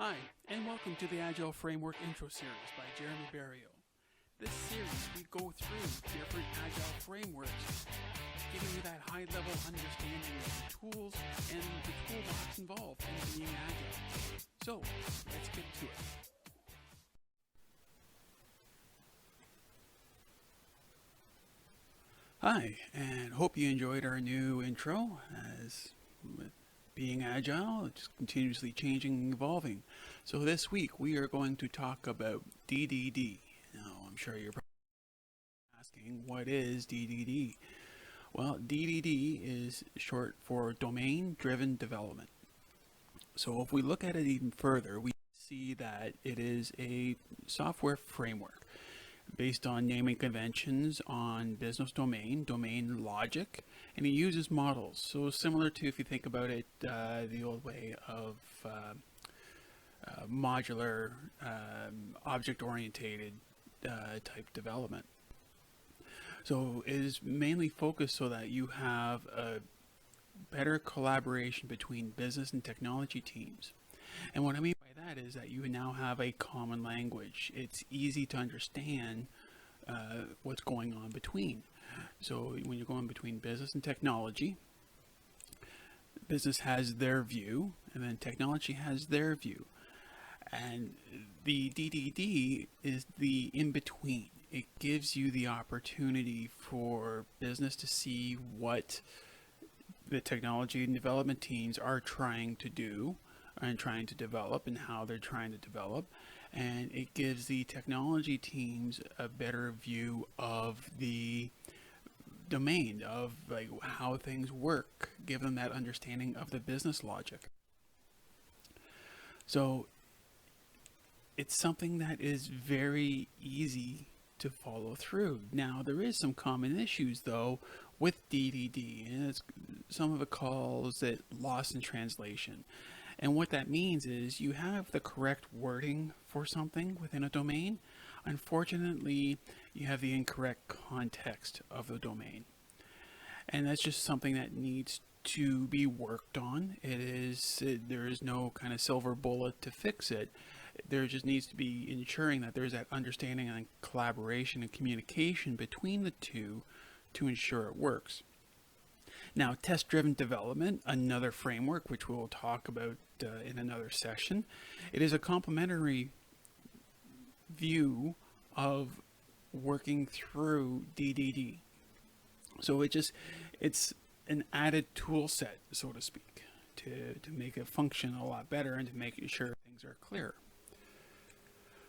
Hi, and welcome to the Agile Framework Intro Series by Jeremy Barrio. This series, we go through different Agile frameworks, giving you that high-level understanding of the tools and the toolbox involved in being Agile. So, let's get to it. Hi, and hope you enjoyed our new intro. As with being agile, it's continuously changing and evolving. So this week we are going to talk about DDD. Now, I'm sure you're probably asking, what is DDD? Well, DDD is short for Domain-Driven Development. So if we look at it even further, we see that it is a software framework based on naming conventions on business domain logic, and it uses models. So similar to, if you think about it, the old way of modular, object-orientated type development. So it is mainly focused so that you have a better collaboration between business and technology teams. And what I mean by that is that you now have a common language. It's easy to understand what's going on between. So when you're going between business and technology, business has their view, and then technology has their view. And the DDD is the in-between. It gives you the opportunity for business to see what the technology and development teams are trying to do and trying to develop and how they're trying to develop, and it gives the technology teams a better view of the domain, of like how things work, give them that understanding of the business logic. So it's something that is very easy to follow through. Now, there is some common issues though with DDD, and some of it calls it lost in translation. And what that means is you have the correct wording for something within a domain. Unfortunately, you have the incorrect context of the domain. And that's just something that needs to be worked on. There is no kind of silver bullet to fix it. There just needs to be ensuring that there's that understanding and collaboration and communication between the two to ensure it works. Now, test-driven development, another framework which we'll talk about in another session. It is a complementary view of working through DDD. So it's an added tool set, so to speak, to make it function a lot better and to make sure things are clear.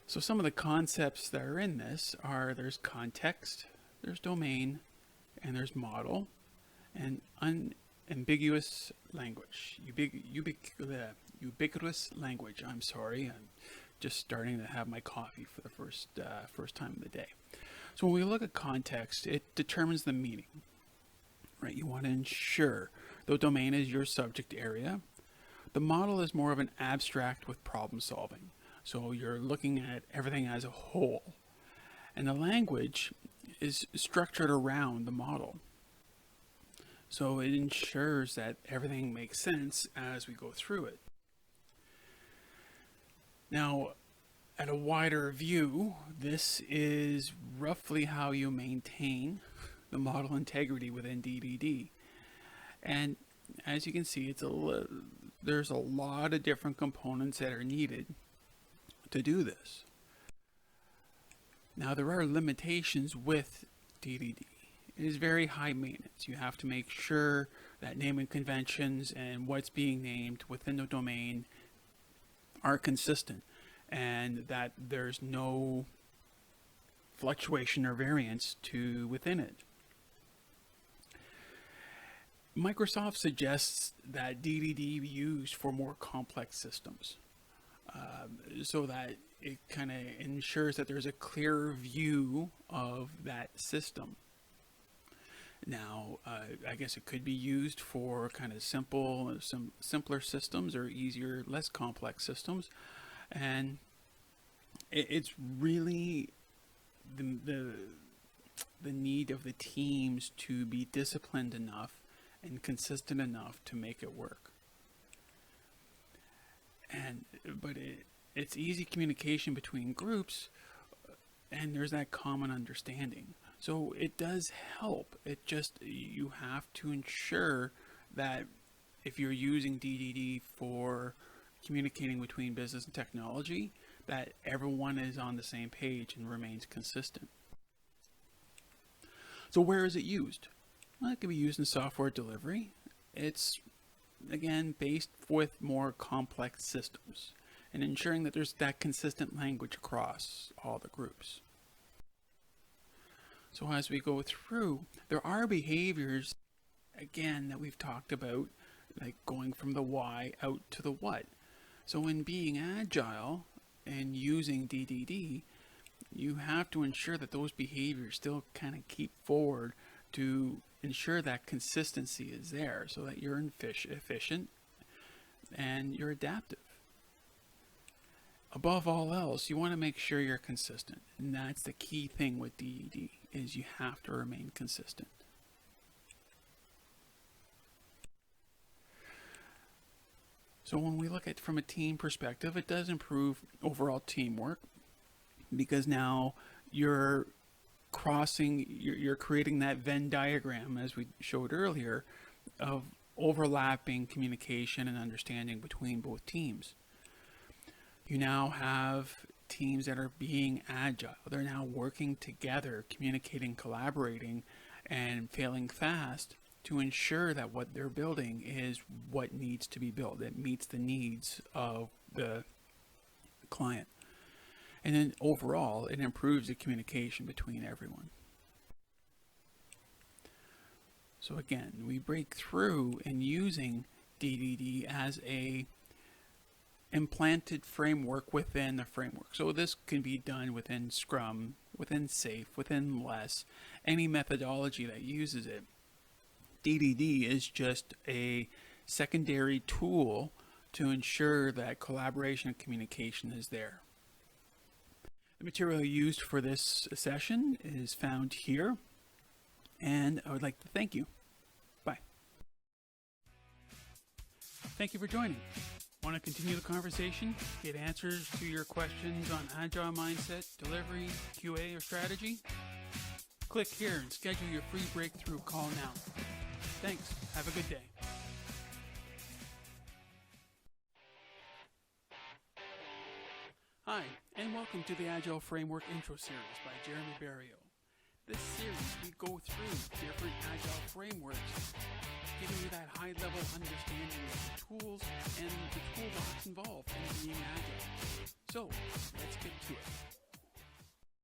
So some of the concepts that are in this are there's context, there's domain, and there's model, and unambiguous language, ubiquitous language. I'm sorry, I'm just starting to have my coffee for the first time of the day. So when we look at context, it determines the meaning, right? You want to ensure the domain is your subject area. The model is more of an abstract with problem solving. So you're looking at everything as a whole. And the language is structured around the model. So it ensures that everything makes sense as we go through it. Now, at a wider view, this is roughly how you maintain the model integrity within DDD. And as you can see, there's a lot of different components that are needed to do this. Now, there are limitations with DDD. It is very high maintenance. You have to make sure that naming conventions and what's being named within the domain are consistent and that there's no fluctuation or variance within it. Microsoft suggests that DDD be used for more complex systems so that it kind of ensures that there's a clearer view of that system. Now, I guess it could be used for kind of simpler systems or easier, less complex systems. And it's really the need of the teams to be disciplined enough and consistent enough to make it work. and but it's easy communication between groups, and there's that common understanding. So it does help. It just, you have to ensure that if you're using DDD for communicating between business and technology, that everyone is on the same page and remains consistent. So where is it used? Well, it can be used in software delivery. It's, again, based with more complex systems and ensuring that there's that consistent language across all the groups. So as we go through, there are behaviors, again, that we've talked about, like going from the why out to the what. So in being agile and using DDD, you have to ensure that those behaviors still kind of keep forward to ensure that consistency is there so that you're efficient and you're adaptive. Above all else, you want to make sure you're consistent, and that's the key thing with DDD, is you have to remain consistent. So when we look at it from a team perspective, it does improve overall teamwork, because now you're creating that Venn diagram, as we showed earlier, of overlapping communication and understanding between both teams. You now have teams that are being agile. They're now working together, communicating, collaborating, and failing fast to ensure that what they're building is what needs to be built, that meets the needs of the client. And then overall, it improves the communication between everyone. So again, we break through in using DDD as a implanted framework within the framework. So this can be done within Scrum, within SAFe, within LESS, any methodology that uses it. DDD is just a secondary tool to ensure that collaboration and communication is there. The material used for this session is found here, and I would like to thank you. Bye. Thank you for joining. Want to continue the conversation? Get answers to your questions on agile mindset, delivery, QA, or strategy? Click here and schedule your free breakthrough call now. Thanks. Have a good day. Hi, and welcome to the Agile Framework Intro Series by Jeremy Barrio. This series, we go through different Agile frameworks, giving you that high-level understanding of the tools and the toolbox involved in being Agile. So, let's get to it.